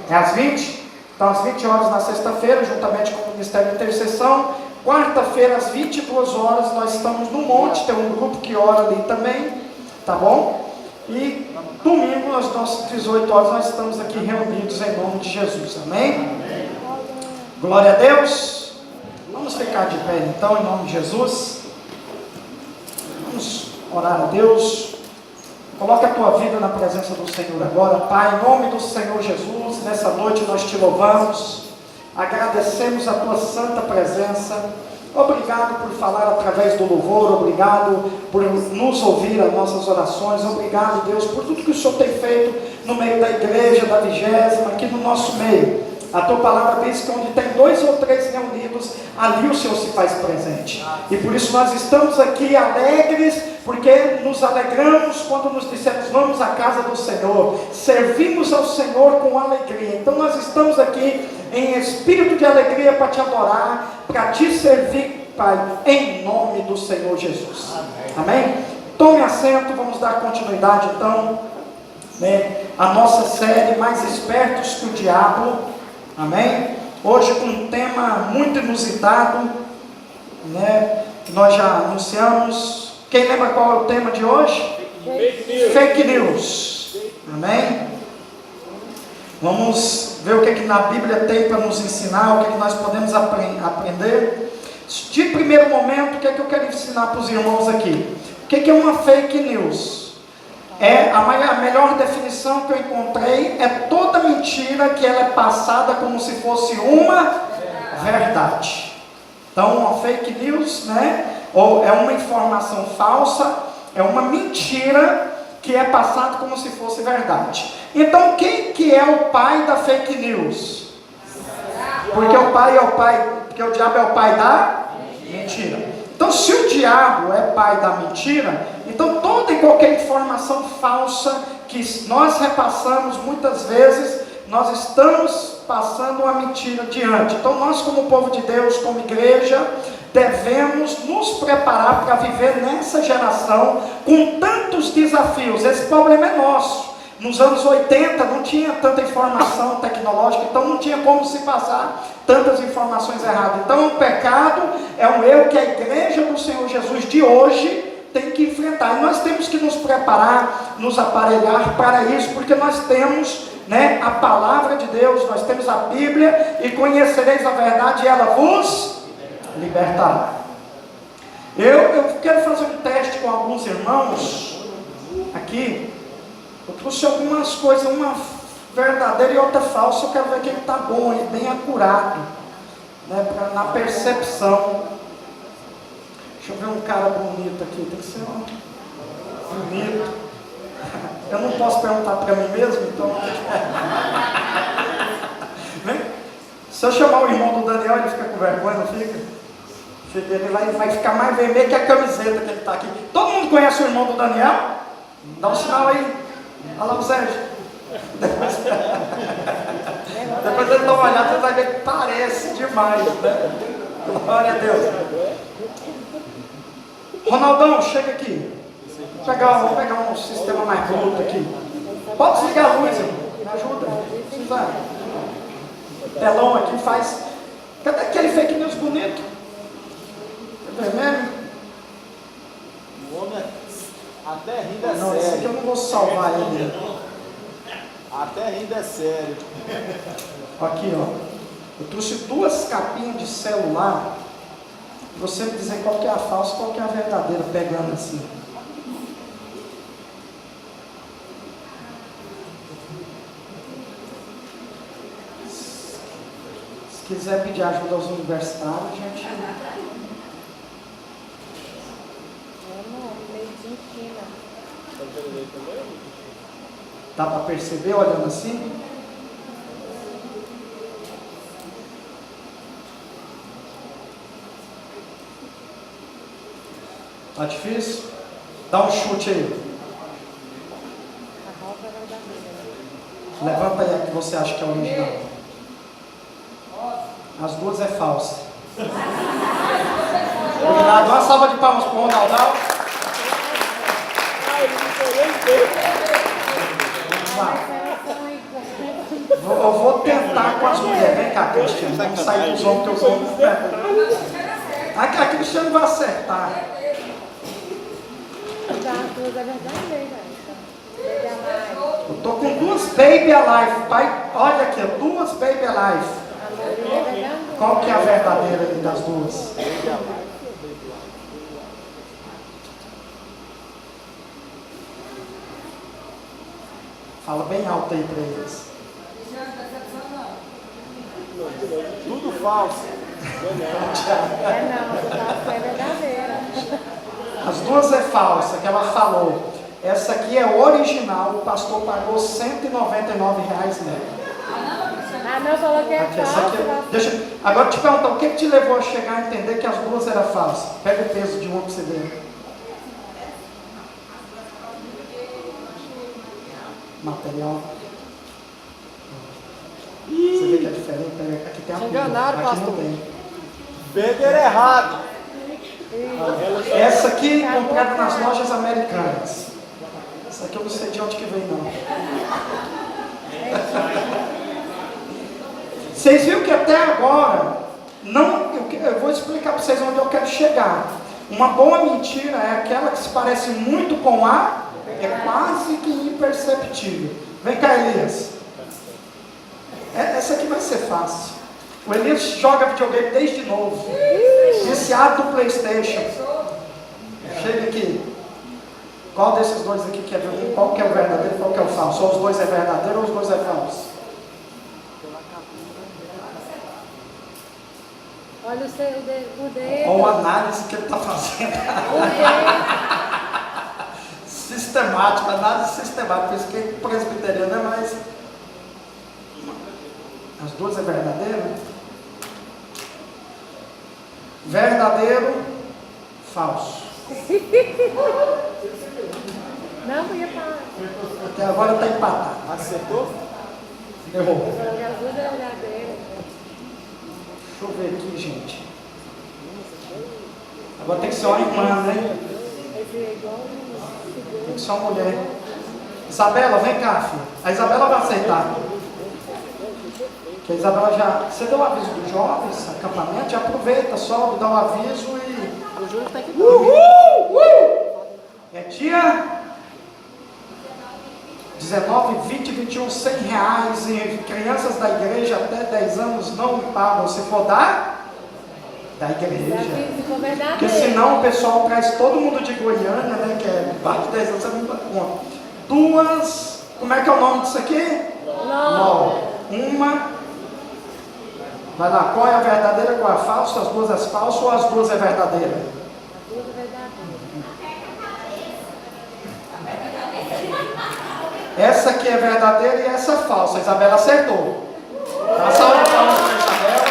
É às 20? Então, às 20 horas na sexta-feira, juntamente com o Ministério de Intercessão. Quarta-feira, às 22 horas, nós estamos no monte, tem um grupo que ora ali também, tá bom? E domingo, às nossas 18 horas, nós estamos aqui reunidos em nome de Jesus, amém? Glória a Deus. Vamos ficar de pé então, em nome de Jesus. Vamos orar a Deus. Coloca a tua vida na presença do Senhor agora, Pai, em nome do Senhor Jesus. Nessa noite nós te louvamos, agradecemos a tua santa presença. Obrigado por falar através do louvor, obrigado por nos ouvir as nossas orações, obrigado, Deus, por tudo que o Senhor tem feito no meio da igreja, da 20ª, aqui no nosso meio. A tua palavra diz que onde tem 2 ou 3 reunidos, ali o Senhor se faz presente. E por isso nós estamos aqui alegres, porque nos alegramos quando nos dissemos, vamos à casa do Senhor, servimos ao Senhor com alegria. Então nós estamos aqui em espírito de alegria para te adorar, para te servir, Pai, em nome do Senhor Jesus. Amém? Tome assento, vamos dar continuidade então, né, a nossa série Mais Espertos que o Diabo. Amém? Hoje com um tema muito inusitado, né? Nós já anunciamos. Quem lembra qual é o tema de hoje? Fake News. Amém? Vamos ver o que na Bíblia tem para nos ensinar, o que nós podemos aprender. De primeiro momento, o que eu quero ensinar para os irmãos aqui? O que é uma fake news? A melhor definição que eu encontrei é toda mentira que ela é passada como se fosse uma verdade. Então, uma fake news, né? Ou é uma informação falsa, é uma mentira que é passada como se fosse verdade. Então, quem que é o pai da fake news? Porque o diabo é o pai da mentira. Então, se o diabo é pai da mentira, então toda e qualquer informação falsa que nós repassamos, muitas vezes, nós estamos passando uma mentira diante. Então, nós como povo de Deus, como igreja, devemos nos preparar para viver nessa geração com tantos desafios. Esse problema é nosso. Nos anos 80 não tinha tanta informação tecnológica, então não tinha como se passar tantas informações erradas. Então o pecado é um erro que a igreja do Senhor Jesus de hoje tem que enfrentar. E nós temos que nos preparar, nos aparelhar para isso, porque nós temos, né, a palavra de Deus, nós temos a Bíblia, e conhecereis a verdade e ela vos libertará. Eu quero fazer um teste com alguns irmãos aqui. Eu trouxe algumas coisas, uma verdadeira e outra falsa. Eu quero ver quem está bom e bem acurado, né, na percepção. Deixa eu ver um cara bonito aqui. Tem que ser um bonito. Eu não posso perguntar para mim mesmo, então. Vem. Se eu chamar o irmão do Daniel, ele fica com vergonha, não fica? Ele vai ficar mais vermelho que a camiseta que ele está aqui. Todo mundo conhece o irmão do Daniel? Dá um sinal aí. Olha lá o Sérgio. Depois ele dá uma olhada, ele vai ver que parece demais, né? Glória a Deus. Ronaldão, chega aqui. Vamos pegar um sistema mais bruto aqui. Pode desligar a luz, irmão. Me ajuda. Precisa. Telão aqui faz. Cadê aquele fake news bonito? É vermelho? O homem até rindo é não, sério. Esse aqui eu não vou salvar ele. Até rindo é sério. Aqui, ó. Eu trouxe 2 capinhas de celular para você me dizer qual que é a falsa e qual que é a verdadeira, pegando assim. Se quiser pedir ajuda aos universitários, gente. Dá para perceber olhando assim? Tá difícil? Dá um chute aí. Levanta aí a que você acha que é a original. As duas é falsa. Obrigado. Uma salva de palmas para o Ronaldão. Vamos lá. Eu vou tentar com as mulheres. Vem cá, Cristiano. Vamos sair dos homens, que eu vou. A Cristiano vai acertar. Eu tô com 2 Baby Alive. Pai, olha aqui, 2 Baby Alive. Qual que é a verdadeira aí das duas? Fala bem alto aí para eles. Tudo falso. É verdadeira. As duas é falsa, que ela falou. Essa aqui é original, o pastor pagou R$199 nela. Ah, não, falou que é Aqui, essa aqui, falsa. deixa, agora te perguntar, o que te levou a chegar a entender que as duas eram falsas? Pega o peso de uma para você ver. Material. Você vê que é diferente? Aqui tem a pilha, enganaram, aqui pastor. não tem. Venderam errado. Essa aqui comprada nas lojas americanas. Essa aqui eu não sei de onde que vem não. Vocês viram que até agora, não, eu vou explicar para vocês onde eu quero chegar. Uma boa mentira é aquela que se parece muito com a, é quase que imperceptível. Vem cá, Elias. Essa aqui vai ser fácil. O Elias joga videogame desde novo. Viciado do PlayStation. Chega aqui. Qual desses dois aqui quer ver? Qual que é o verdadeiro e qual que é o falso? Ou os dois é verdadeiro ou os dois é falso? Olha o dedo. Ou a análise que ele está fazendo. Sistemática, análise sistemática. Por isso que presbiteriano é mais. As duas é verdadeiro? Verdadeiro, falso. Não, ia falar. Até agora está empatado. Acertou? Errou. Falou que as duas é verdadeira. Deixa eu ver aqui, gente. Agora tem que ser uma irmã, né? Esse é igual Tem que ser uma mulher. Isabela, vem cá, filha. A Isabela vai aceitar. Que a Isabela já. Você deu o aviso dos jovens, acampamento? Já aproveita, sobe, dá o aviso e. O Júlio tem que É dia 19, 20, 21, R$100 e crianças da igreja até 10 anos não pagam. Se for da igreja. Se for verdadeira. Porque senão o pessoal traz todo mundo de Goiânia, né? Que é parte de 10 anos, você não dá conta. Duas. Como é que é o nome disso aqui? Não. Uma. Vai lá, qual é a verdadeira, qual é a falsa? As duas é falsa ou as duas é verdadeira? As duas é verdadeira. Essa aqui é verdadeira e essa é falsa. A Isabela acertou. Dá salva de palmas para a Isabela.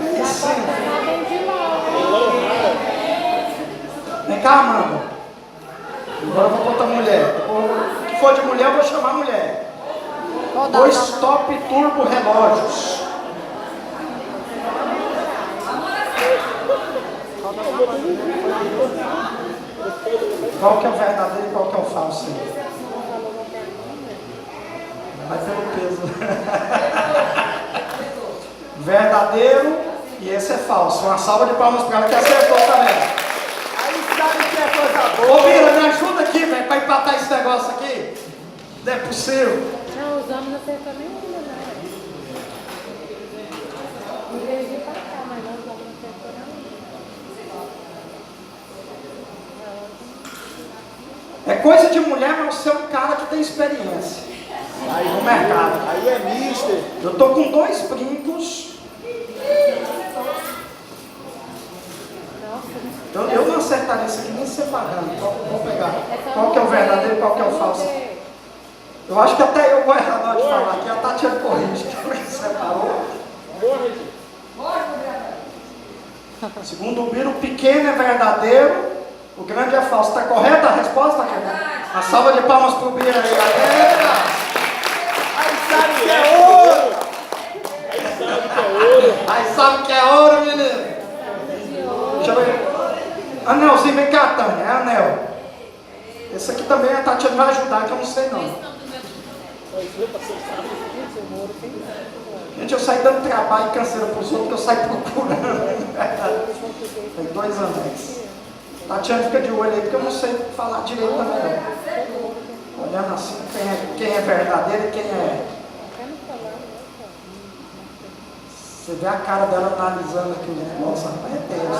Aí sim. Vem cá, Amanda. Agora eu vou botar mulher. O que for de mulher, eu vou chamar mulher. 2 top turbo relógios. Qual que é o verdadeiro e qual que é o falso? Vai pelo peso. Verdadeiro e esse é falso. Uma salva de palmas para ela que acertou também. Aí sabe que é coisa Ô boa. Mira, me ajuda aqui, velho, para empatar esse negócio aqui. Não é possível. Não, os homens não acertam nenhuma, não. Em vez de empatar, mas não, os homens não acertam nenhuma. É coisa de mulher, mas você é um cara que tem experiência no mercado. Aí é mister. Eu tô com 2 brincos. Eu não acertaria isso aqui nem separando. Vou pegar. Qual que é o verdadeiro e qual que é o falso? Eu acho que até eu vou errar na hora de falar aqui. A Tatiana corrige, que separou. Segundo o Biro, o pequeno é verdadeiro, o grande é falso. Está correta a resposta, Tatiana? Uma salva de palmas para o Biro aí, galera. Aí sabe que é ouro. Aí sabe que é ouro, menino. Deixa eu ver. Anelzinho, vem cá, Tânia. É anel. Esse aqui também a Tatiana vai ajudar, que eu não sei não. Gente, eu saio dando trabalho e canseira para os outros, eu saio procurando. Tem 2 anos. Tatiana fica de olho aí, porque eu não sei falar direito também não. Olhando assim, quem é verdadeiro e quem é... Você vê a cara dela analisando aqui o negócio, rapaz, é Deus.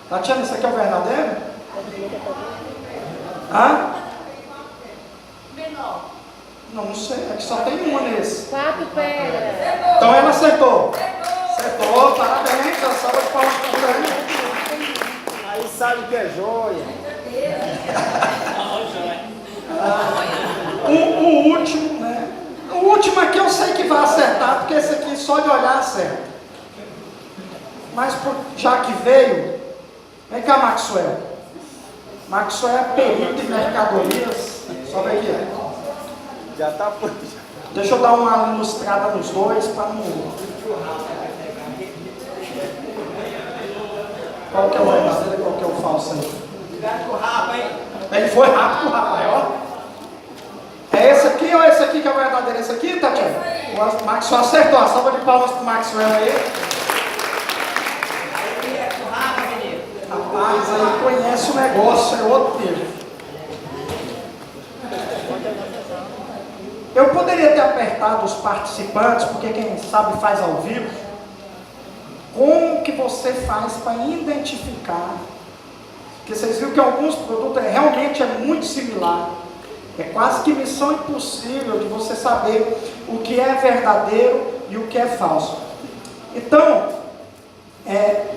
Tatiana, isso aqui é o verdadeiro? Hã? Menor. Não sei, é que só tem uma nesse. 4 pedras. Então ela acertou. Acertou, parabéns, a salva de palmas para ele. Aí sabe que é joia. O último, né? O último aqui eu sei que vai acertar, porque esse aqui só de olhar acerta. Mas já que veio, vem cá, Maxwell. Maxwell é perito em mercadorias. Sobe aqui. Já tá pronto. Deixa eu dar uma ilustrada nos dois para não. Qual que é o verdadeiro e qual que é o falso aí? Cuidado com o rabo, hein? Ele foi rápido, rapaz, ó. É esse aqui ou esse aqui que é o verdadeiro? Esse aqui, Tatiana? O Maxwell acertou. A salva de palmas pro Maxwell aí. Rapaz, aí conhece o negócio, é outro nível. Eu poderia ter apertado os participantes, porque quem sabe faz ao vivo. Como que você faz para identificar? Porque vocês viram que alguns produtos realmente é muito similar. É quase que missão impossível de você saber o que é verdadeiro e o que é falso. Então,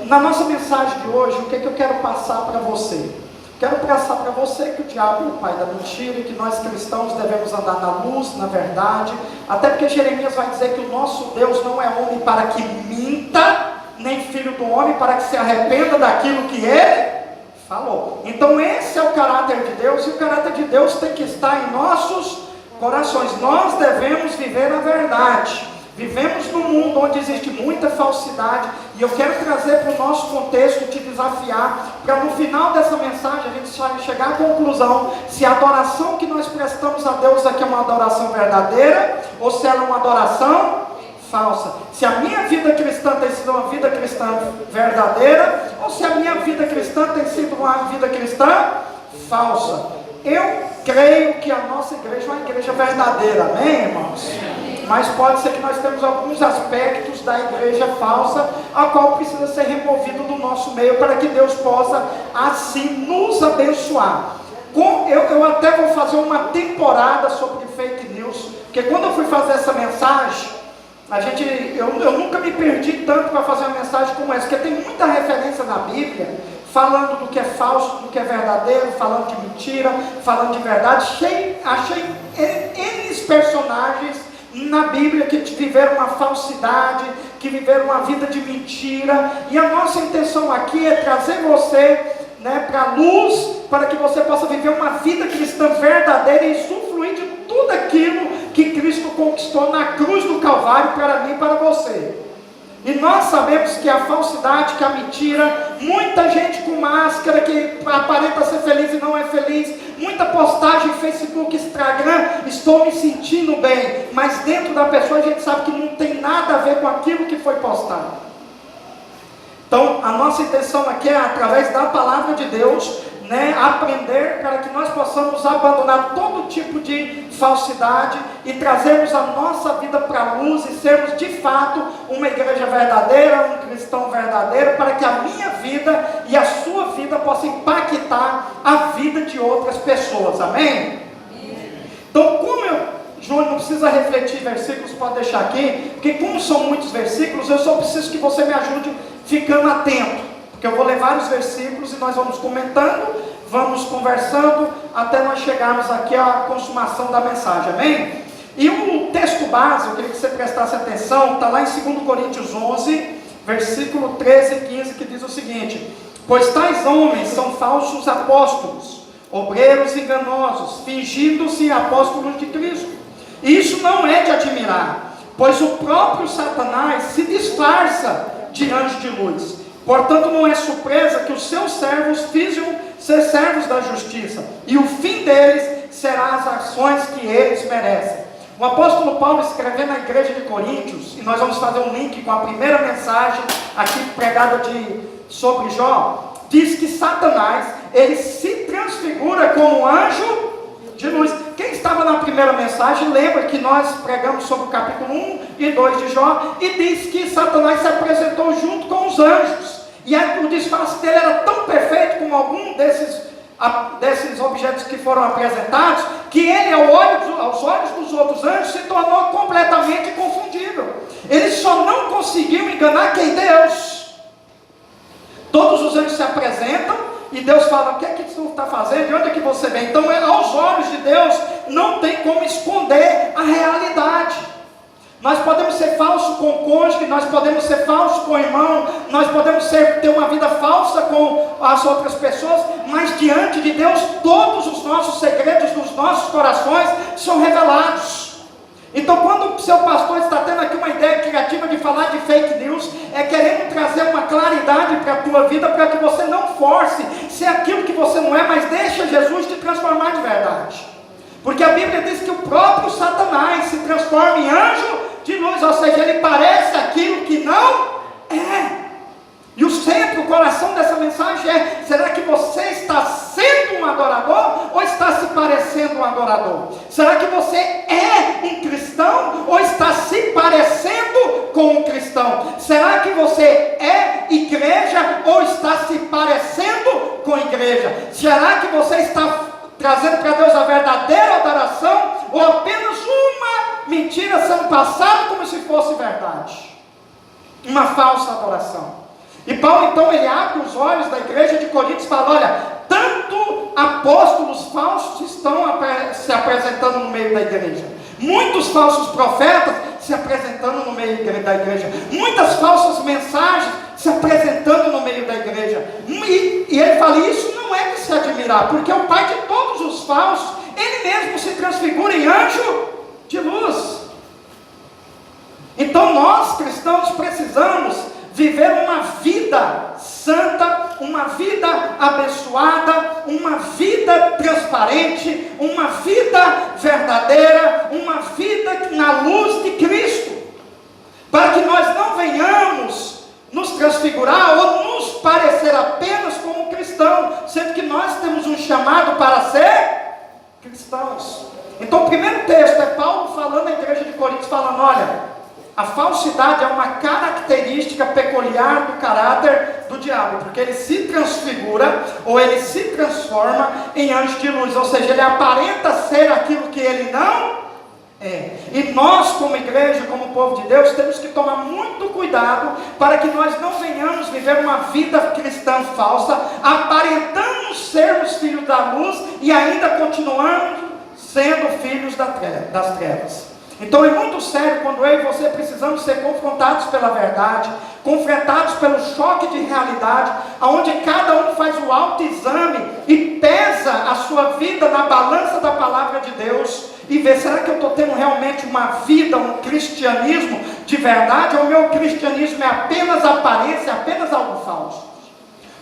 na nossa mensagem de hoje, o que eu quero passar para você? Quero passar para você que o diabo é o pai da mentira e que nós cristãos devemos andar na luz, na verdade. Até porque Jeremias vai dizer que o nosso Deus não é homem para que minta, nem filho do homem para que se arrependa daquilo que ele falou. Então esse é o caráter de Deus, e o caráter de Deus tem que estar em nossos corações. Nós devemos viver a verdade. Vivemos num mundo onde existe muita falsidade, e eu quero trazer para o nosso contexto, te desafiar, para no final dessa mensagem a gente chegar à conclusão se a adoração que nós prestamos a Deus aqui é uma adoração verdadeira, ou se ela é uma adoração falsa. Se a minha vida cristã tem sido uma vida cristã verdadeira, ou se a minha vida cristã tem sido uma vida cristã falsa. Eu creio que a nossa igreja é uma igreja verdadeira, amém, irmãos? Mas pode ser que nós temos alguns aspectos da igreja falsa, a qual precisa ser removido do nosso meio, para que Deus possa assim nos abençoar. Eu até vou fazer uma temporada sobre fake news, porque quando eu fui fazer essa mensagem, eu nunca me perdi tanto para fazer uma mensagem como essa, porque tem muita referência na Bíblia, falando do que é falso, do que é verdadeiro, falando de mentira, falando de verdade. Achei N personagens na Bíblia que viveram uma falsidade, que viveram uma vida de mentira, e a nossa intenção aqui é trazer você, para a luz, para que você possa viver uma vida cristã verdadeira e usufruir de tudo aquilo que Cristo conquistou na cruz do Calvário para mim e para você. E nós sabemos que a falsidade, que a mentira, muita gente com máscara que aparenta ser feliz e não é feliz, muita postagem em Facebook, Instagram, estou me sentindo bem, mas dentro da pessoa a gente sabe que não tem nada a ver com aquilo que foi postado. Então a nossa intenção aqui é, através da palavra de Deus, aprender para que nós possamos abandonar todo tipo de falsidade e trazermos a nossa vida para a luz e sermos de fato uma igreja verdadeira, um cristão verdadeiro, para que a minha vida e a sua vida possam impactar a vida de outras pessoas, amém? Então, Júnior, não precisa refletir versículos, pode deixar aqui, porque como são muitos versículos, eu só preciso que você me ajude ficando atento, porque eu vou ler vários versículos e nós vamos comentando, vamos conversando, até nós chegarmos aqui à consumação da mensagem, amém? E o texto base, eu queria que você prestasse atenção, está lá em 2 Coríntios 11, versículo 13 e 15, que diz o seguinte: pois tais homens são falsos apóstolos, obreiros enganosos, fingindo-se apóstolos de Cristo. Isso não é de admirar, pois o próprio Satanás se disfarça de anjo de luz. Portanto, não é surpresa que os seus servos finjam ser servos da justiça, e o fim deles será as ações que eles merecem. O apóstolo Paulo, escrevendo na igreja de Coríntios, e nós vamos fazer um link com a primeira mensagem aqui pregada sobre Jó, diz que Satanás, ele se transfigura como anjo de luz. Quem estava na primeira mensagem, lembra que nós pregamos sobre o capítulo 1 e 2 de Jó, e diz que Satanás se apresentou junto com os anjos, e o disfarce dele era tão perfeito como algum desses objetos que foram apresentados, que ele, aos olhos dos outros anjos, se tornou completamente confundível. Ele só não conseguiu enganar quem? Deus. Todos os anjos se apresentam, e Deus fala: o que é que você está fazendo? De onde é que você vem? Então, aos olhos de Deus, não tem como esconder a realidade. Nós podemos ser falsos com o cônjuge, nós podemos ser falsos com o irmão, nós podemos ter uma vida falsa com as outras pessoas, mas diante de Deus, todos os nossos segredos dos nossos corações são revelados. Então, quando o seu pastor está tendo aqui uma ideia criativa de falar de fake news, é querendo trazer uma claridade para a tua vida, para que você não force ser aquilo que você não é, mas deixa Jesus te transformar de verdade. Porque a Bíblia diz que o próprio Satanás se transforma em anjo de luz, ou seja, ele parece aquilo que não é. E o centro, o coração dessa mensagem é: será que você está sendo um adorador ou está se parecendo um adorador? Será que você é um cristão ou está se parecendo com um cristão? Será que você é igreja ou está se parecendo com igreja? Será que você está trazendo para Deus a verdadeira adoração ou apenas uma mentira sendo passada como se fosse verdade? Uma falsa adoração. E Paulo, então, ele abre os olhos da igreja de Coríntios e fala: olha, tanto apóstolos falsos estão se apresentando no meio da igreja, muitos falsos profetas se apresentando no meio da igreja, muitas falsas mensagens se apresentando no meio da igreja. E ele fala: isso não é de se admirar, porque o pai de todos os falsos, ele mesmo se transfigura em anjo de luz. Então nós cristãos precisamos viver uma vida santa, uma vida abençoada, uma vida transparente, uma vida verdadeira, uma vida na luz de Cristo, para que nós não venhamos nos transfigurar ou nos parecer apenas como cristão, sendo que nós temos um chamado para ser cristãos. Então, o primeiro texto é Paulo falando à igreja de Coríntios, falando: olha, a falsidade é uma característica peculiar do caráter do diabo, porque ele se transfigura, ou ele se transforma em anjo de luz, ou seja, ele aparenta ser aquilo que ele não é. E nós, como igreja, como povo de Deus, temos que tomar muito cuidado para que nós não venhamos viver uma vida cristã falsa, aparentando sermos filhos da luz e ainda continuando sendo filhos das trevas. Então é muito sério quando eu e você precisamos ser confrontados pela verdade, confrontados pelo choque de realidade, onde cada um faz o autoexame e pesa a sua vida na balança da palavra de Deus e vê: será que eu estou tendo realmente uma vida, um cristianismo de verdade, ou o meu cristianismo é apenas aparência, apenas algo falso?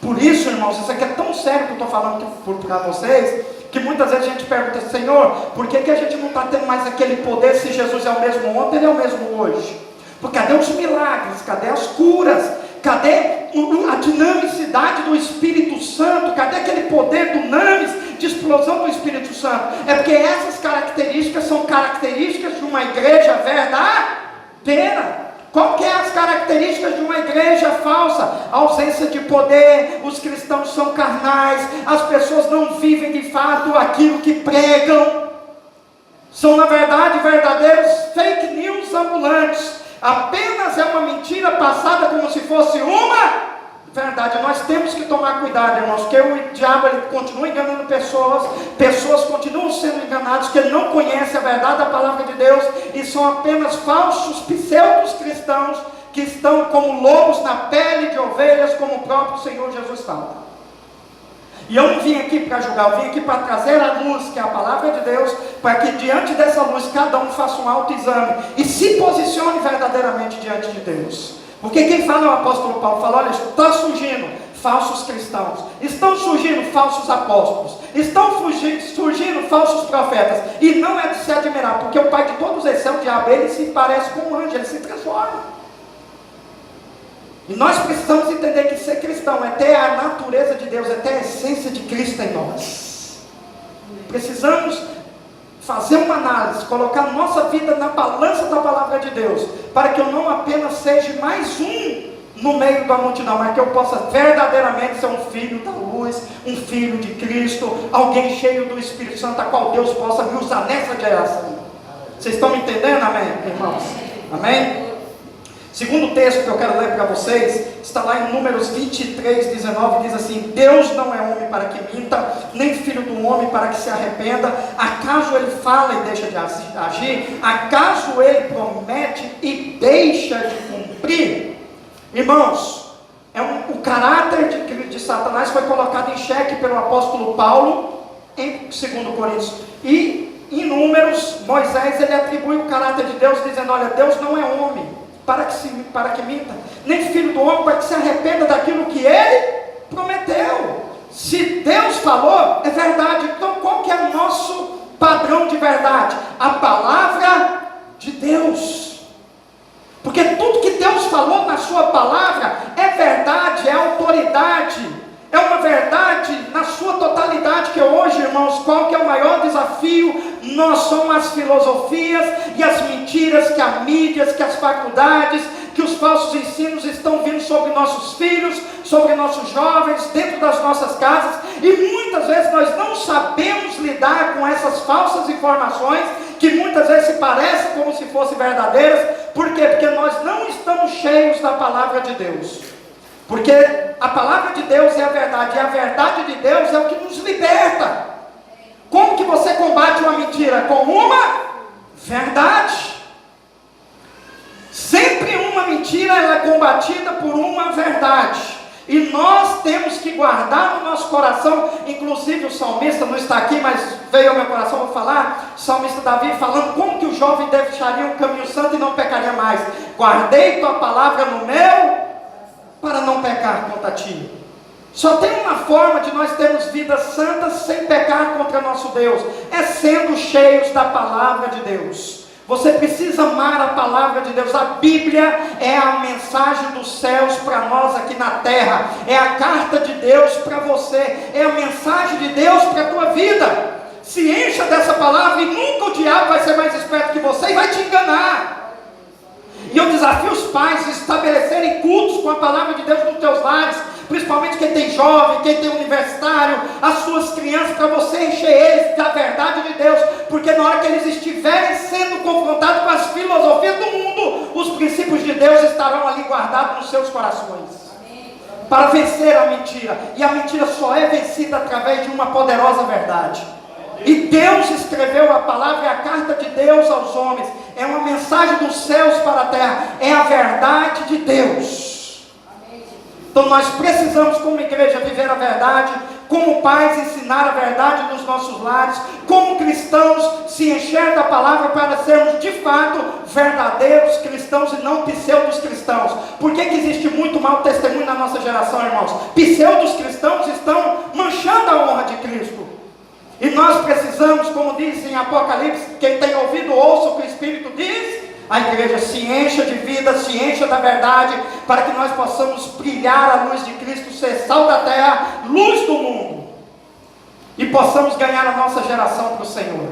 Por isso, irmãos, isso aqui é tão sério que eu estou falando para vocês, que muitas vezes a gente pergunta: Senhor, por que a gente não está tendo mais aquele poder se Jesus é o mesmo ontem, ele é o mesmo hoje? Porque cadê os milagres? Cadê as curas? Cadê a dinamicidade do Espírito Santo? Cadê aquele poder dunamis de explosão do Espírito Santo? É porque essas características são características de uma igreja verdadeira. Qual que é as características de uma igreja falsa? A ausência de poder, os cristãos são carnais, as pessoas não vivem de fato aquilo que pregam, são na verdade verdadeiros fake news ambulantes, apenas é uma mentira passada como se fosse uma verdade. Nós temos que tomar cuidado, irmãos, porque o diabo ele continua enganando pessoas continuam sendo enganadas, que ele não conhece a verdade da palavra de Deus, e são apenas falsos pseudos cristãos, que estão como lobos na pele de ovelhas, como o próprio Senhor Jesus fala. E eu não vim aqui para julgar, eu vim aqui para trazer a luz, que é a palavra de Deus, para que diante dessa luz cada um faça um autoexame e se posicione verdadeiramente diante de Deus. Porque quem fala é o apóstolo Paulo, fala, olha, está surgindo falsos cristãos, estão surgindo falsos apóstolos, estão surgindo falsos profetas, e não é de se admirar, porque o pai de todos eles é o diabo, ele se parece com um anjo, ele se transforma. E nós precisamos entender que ser cristão é ter a natureza de Deus, é ter a essência de Cristo em nós. Precisamos fazer uma análise, colocar nossa vida na balança da palavra de Deus, para que eu não apenas seja mais um no meio da multidão, mas que eu possa verdadeiramente ser um filho da luz, um filho de Cristo, alguém cheio do Espírito Santo, a qual Deus possa me usar nessa geração. Vocês estão me entendendo, amém, irmãos? Amém? Segundo texto que eu quero ler para vocês, está lá em Números 23, 19, diz assim: Deus não é homem para que minta, nem filho do homem para que se arrependa. Acaso ele fala e deixa de agir? Acaso ele promete e deixa de cumprir? Irmãos, o caráter de Satanás foi colocado em xeque pelo apóstolo Paulo em 2 Coríntios. E em Números, Moisés ele atribui o caráter de Deus, dizendo: olha, Deus não é homem para que minta, nem filho do homem para que se arrependa daquilo que ele prometeu. Se Deus falou, é verdade. Então qual que é o nosso padrão de verdade? A palavra de Deus. Porque tudo que Deus falou na sua palavra é verdade, é autoridade, é uma verdade na sua totalidade. Que hoje, irmãos, qual que é o maior desafio? Nós somos as filosofias e as mentiras que as mídias, que as faculdades, que os falsos ensinos estão vindo sobre nossos filhos, sobre nossos jovens, dentro das nossas casas, e muitas vezes nós não sabemos lidar com essas falsas informações, que muitas vezes se parecem como se fossem verdadeiras. Por quê? Porque nós não estamos cheios da palavra de Deus. Porque a palavra de Deus é a verdade, e a verdade de Deus é o que nos liberta. Como que você combate uma mentira? Com uma verdade. Sempre uma mentira ela é combatida por uma verdade. E nós temos que guardar no nosso coração. Inclusive o salmista não está aqui, mas veio ao meu coração, vou falar. O salmista Davi falando como que o jovem deixaria o caminho santo e não pecaria mais. Guardei tua palavra no meu, para não pecar contra ti. Só tem uma forma de nós termos vidas santas sem pecar contra nosso Deus, é sendo cheios da palavra de Deus. Você precisa amar a palavra de Deus. A Bíblia é a mensagem dos céus para nós aqui na terra, é a carta de Deus para você, é a mensagem de Deus para a tua vida. Se encha dessa palavra e nunca o diabo vai ser mais esperto que você e vai te enganar. E eu desafio os pais a estabelecerem cultos com a palavra de Deus nos teus lares, principalmente quem tem jovem, quem tem universitário, as suas crianças, para você encher eles da verdade de Deus, porque na hora que eles estiverem sendo confrontados com as filosofias do mundo, os princípios de Deus estarão ali guardados nos seus corações. Para vencer a mentira, e a mentira só é vencida através de uma poderosa verdade. E Deus escreveu a palavra, é a carta de Deus aos homens, é uma mensagem dos céus para a terra, é a verdade de Deus. Então nós precisamos, como igreja, viver a verdade, como pais, ensinar a verdade nos nossos lares, como cristãos, se encher da palavra para sermos de fato verdadeiros cristãos e não pseudos cristãos. Por que existe muito mau testemunho na nossa geração, irmãos? Pseudos cristãos estão manchando a honra de Cristo. E nós precisamos, como diz em Apocalipse, quem tem ouvido ouça o que o Espírito diz. A igreja se encha de vida, se encha da verdade, para que nós possamos brilhar a luz de Cristo, ser sal da terra, luz do mundo, e possamos ganhar a nossa geração para o Senhor.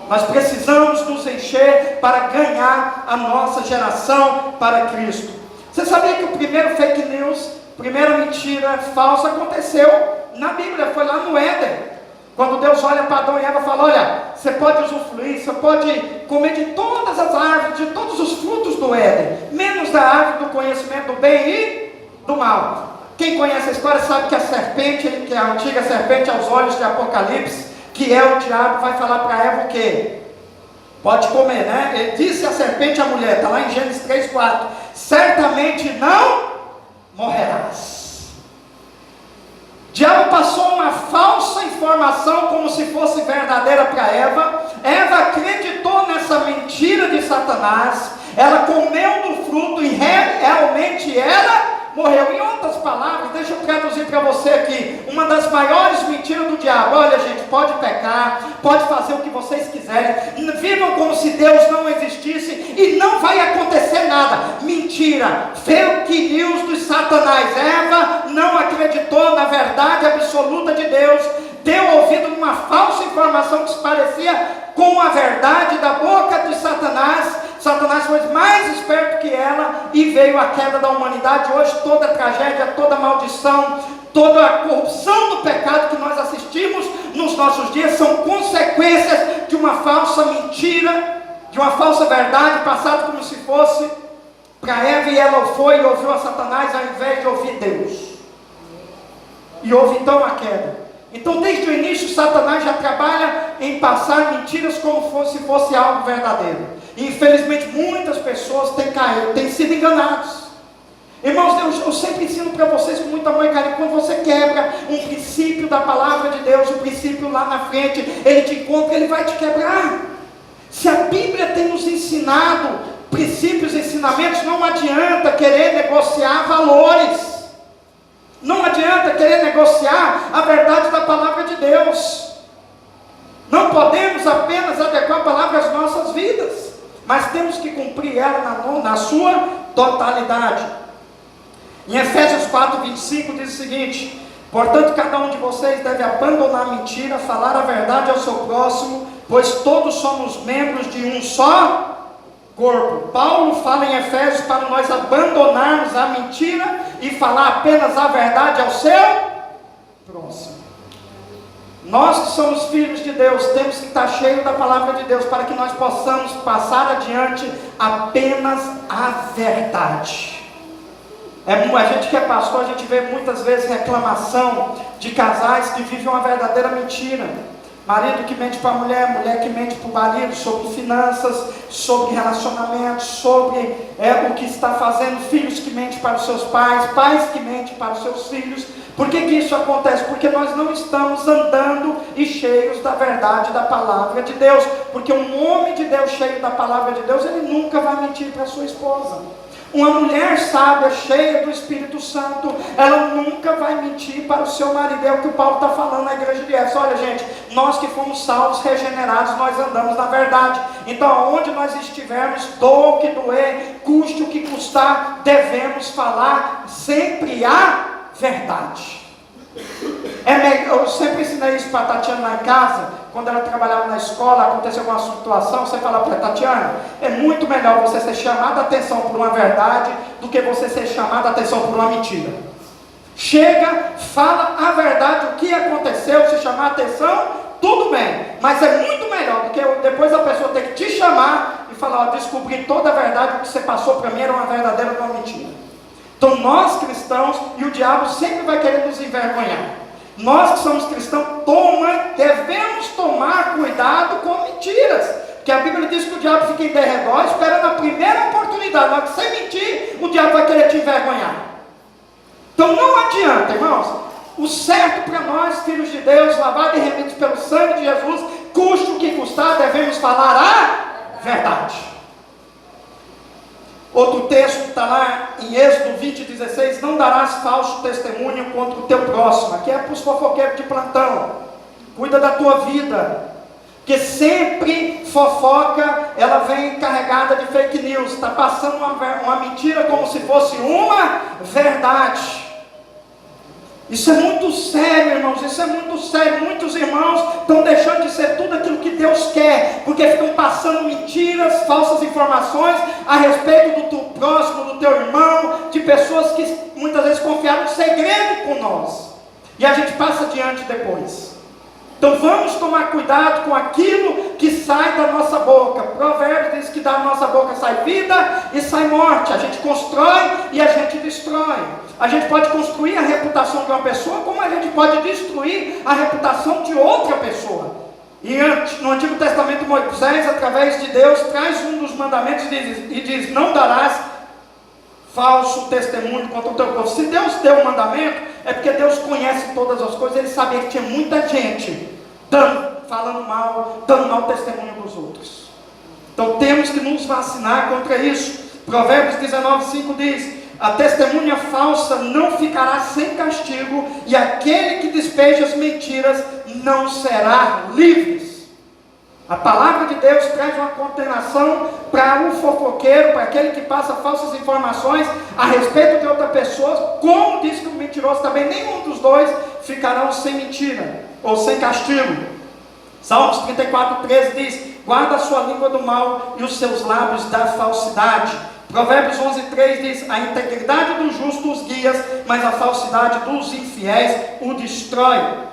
Nós precisamos nos encher para ganhar a nossa geração para Cristo. Você sabia que o primeiro fake news, primeira mentira falsa aconteceu na Bíblia, foi lá no Éden. Quando Deus olha para Adão e Eva e fala: olha, você pode usufruir, você pode comer de todas as árvores, de todos os frutos do Éden, menos da árvore do conhecimento do bem e do mal. Quem conhece a história sabe que a serpente, que é a antiga serpente aos olhos de Apocalipse, que é o diabo, vai falar para Eva o quê? Pode comer, né? Ele disse a serpente à mulher, está lá em Gênesis 3:4, certamente não morrerás. O diabo passou uma falsa informação como se fosse verdadeira para Eva. Eva acreditou nessa mentira de Satanás. Ela comeu do fruto e realmente ela morreu. Em outras palavras, deixa eu traduzir para você aqui, uma das maiores mentiras do diabo: olha gente, pode pecar, pode fazer o que vocês quiserem, vivam como se Deus não existisse e não vai acontecer nada. Mentira, fake news dos Satanás. Eva não acreditou na verdade absoluta de Deus, deu ouvido numa falsa informação que se parecia com a verdade da boca de Satanás. Satanás foi mais esperto que ela e veio a queda da humanidade. Hoje toda tragédia, toda maldição, toda a corrupção do pecado que nós assistimos nos nossos dias são consequências de uma falsa mentira, de uma falsa verdade, passada como se fosse para Eva, e ela foi e ouviu a Satanás ao invés de ouvir Deus. E houve então a queda. Então desde o início Satanás já trabalha em passar mentiras como se fosse algo verdadeiro. E infelizmente muitas pessoas têm caído, têm sido enganados. Irmãos, eu sempre ensino para vocês com muito amor e carinho: quando você quebra um princípio da palavra de Deus, o princípio lá na frente, ele te encontra, ele vai te quebrar. Se a Bíblia tem nos ensinado princípios e ensinamentos, não adianta querer negociar valores. Não adianta querer negociar a verdade da palavra de Deus. Não podemos apenas adequar a palavra às nossas vidas, mas temos que cumprir ela na sua totalidade. Em Efésios 4:25 diz o seguinte: portanto, cada um de vocês deve abandonar a mentira, falar a verdade ao seu próximo, pois todos somos membros de um só corpo. Paulo fala em Efésios para nós abandonarmos a mentira e falar apenas a verdade ao seu próximo. Nós que somos filhos de Deus temos que estar cheios da palavra de Deus para que nós possamos passar adiante apenas a verdade. A gente que é pastor, a gente vê muitas vezes reclamação de casais que vivem uma verdadeira mentira. Marido que mente para a mulher, mulher que mente para o marido sobre finanças, sobre relacionamentos, sobre o que está fazendo, filhos que mentem para os seus pais, pais que mentem para os seus filhos. Por que isso acontece? Porque nós não estamos andando e cheios da verdade da palavra de Deus. Porque um homem de Deus cheio da palavra de Deus, ele nunca vai mentir para a sua esposa. Uma mulher sábia, cheia do Espírito Santo, ela nunca vai mentir para o seu marido. É o que o Paulo está falando na igreja de Éfeso. Olha gente, nós que fomos salvos, regenerados, nós andamos na verdade. Então onde nós estivermos, doa o que doer, custe o que custar, devemos falar sempre a verdade. Eu sempre ensinei isso para a Tatiana lá em casa. Quando ela trabalhava na escola, aconteceu alguma situação, você fala para a Tatiana: é muito melhor você ser chamada a atenção por uma verdade do que você ser chamada a atenção por uma mentira. Chega, fala a verdade, o que aconteceu, se chamar a atenção, tudo bem, mas é muito melhor do que depois a pessoa ter que te chamar e falar: ó, descobri toda a verdade, o que você passou para mim era uma verdadeira ou uma mentira. Então nós cristãos, e o diabo sempre vai querer nos envergonhar. Nós que somos cristãos, devemos tomar cuidado com mentiras. Porque a Bíblia diz que o diabo fica em derredor, esperando a primeira oportunidade. Na hora que você mentir, o diabo vai querer te envergonhar. Então não adianta, irmãos. O certo para nós, filhos de Deus, lavados e remidos pelo sangue de Jesus, custe o que custar, devemos falar a verdade. Outro texto está lá em Êxodo 20:16: não darás falso testemunho contra o teu próximo. Aqui é para os fofoqueiros de plantão. Cuida da tua vida, porque sempre fofoca, ela vem carregada de fake news, está passando uma mentira como se fosse uma verdade. Isso é muito sério, irmãos, isso é muito sério. Muitos irmãos estão deixando de ser tudo aquilo que Deus quer, porque ficam passando mentiras, falsas informações a respeito do teu próximo, do teu irmão, de pessoas que muitas vezes confiaram um segredo com nós, e a gente passa adiante depois. Então vamos tomar cuidado com aquilo que sai da nossa boca. Provérbios diz que da nossa boca sai vida e sai morte. A gente constrói e a gente destrói. A gente pode construir a reputação de uma pessoa, como a gente pode destruir a reputação de outra pessoa. E no Antigo Testamento, Moisés, através de Deus, traz um dos mandamentos e diz: não darás falso testemunho contra o teu povo. Se Deus deu um mandamento, é porque Deus conhece todas as coisas. Ele sabia que tinha muita gente falando mal, dando mau testemunho dos outros. Então temos que nos vacinar contra isso. Provérbios 19:5 diz: a testemunha falsa não ficará sem castigo, e aquele que despeja as mentiras não será livre. A palavra de Deus traz uma condenação para o fofoqueiro, para aquele que passa falsas informações a respeito de outra pessoa, como diz que o mentiroso também, nenhum dos dois ficarão sem mentira, ou sem castigo. Salmos 34:13 diz: guarda a sua língua do mal e os seus lábios da falsidade. Provérbios 11:3 diz: a integridade do justo os guia, mas a falsidade dos infiéis o destrói.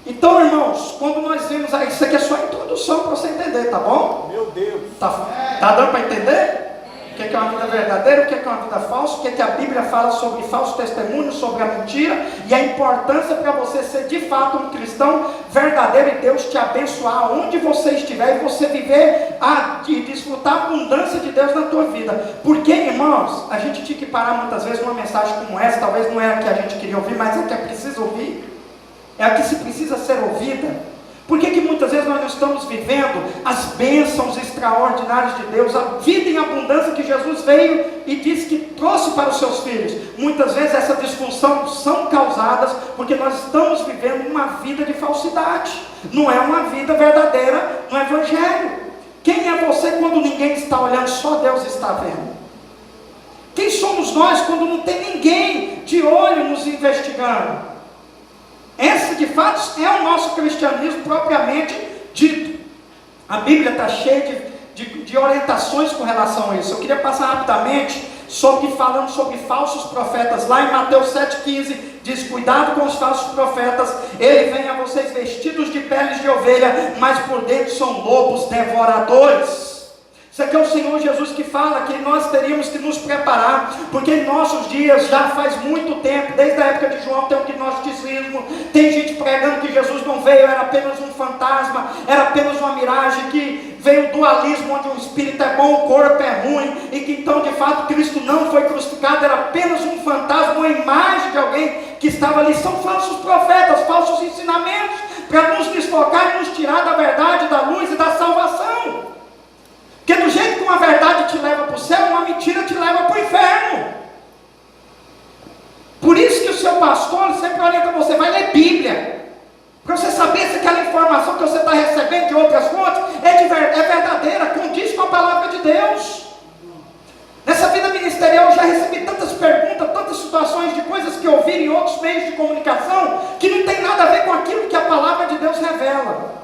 Então, irmãos, quando nós vemos, isso aqui é só introdução para você entender, tá bom? Meu Deus. Tá dando para entender? O que é uma vida verdadeira, o que é uma vida falsa, o que a Bíblia fala sobre falso testemunho, sobre a mentira, e a importância para você ser de fato um cristão verdadeiro e Deus te abençoar onde você estiver e você viver e desfrutar a abundância de Deus na tua vida. Porque, irmãos, a gente tinha que parar muitas vezes uma mensagem como essa, talvez não é a que a gente queria ouvir, mas é a que é preciso ouvir, é a que se precisa ser ouvida. Por que muitas vezes nós não estamos vivendo as bênçãos extraordinárias de Deus, a vida em abundância que Jesus veio e disse que trouxe para os seus filhos? Muitas vezes essa disfunção são causadas porque nós estamos vivendo uma vida de falsidade, não é uma vida verdadeira no Evangelho. Quem é você quando ninguém está olhando, só Deus está vendo? Quem somos nós quando não tem ninguém de olho nos investigando? Esse de fato é o nosso cristianismo propriamente dito. A Bíblia está cheia de orientações com relação a isso. Eu queria passar rapidamente falando sobre falsos profetas. Lá em Mateus 7,15 diz: cuidado com os falsos profetas, ele vem a vocês vestidos de peles de ovelha, mas por dentro são lobos devoradores. Isso aqui é o Senhor Jesus que fala que nós teríamos que nos preparar, porque em nossos dias, já faz muito tempo, desde a época de João, tem o gnosticismo, tem gente pregando que Jesus não veio, era apenas um fantasma, era apenas uma miragem, que veio o dualismo, onde o espírito é bom, o corpo é ruim, e que então de fato Cristo não foi crucificado, era apenas um fantasma, uma imagem de alguém que estava ali. São falsos profetas, falsos ensinamentos, para nos desfocar e nos tirar da verdade, da luz e da salvação. Porque do jeito que uma verdade te leva para o céu, uma mentira te leva para o inferno. Por isso que o seu pastor sempre orienta você: vai ler Bíblia, para você saber se aquela informação que você está recebendo de outras fontes é verdadeira, condiz com a palavra de Deus. Nessa vida ministerial eu já recebi tantas perguntas, tantas situações de coisas que eu vi em outros meios de comunicação, que não tem nada a ver com aquilo que a palavra de Deus revela.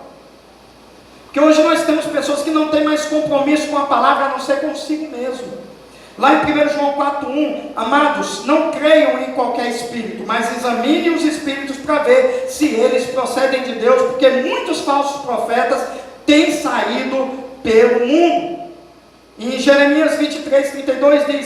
Porque hoje nós temos pessoas que não têm mais compromisso com a palavra, a não ser consigo mesmo. Lá em 1 João 4,1, amados, não creiam em qualquer espírito, mas examinem os espíritos para ver se eles procedem de Deus, porque muitos falsos profetas têm saído pelo mundo. E em Jeremias 23:32 diz: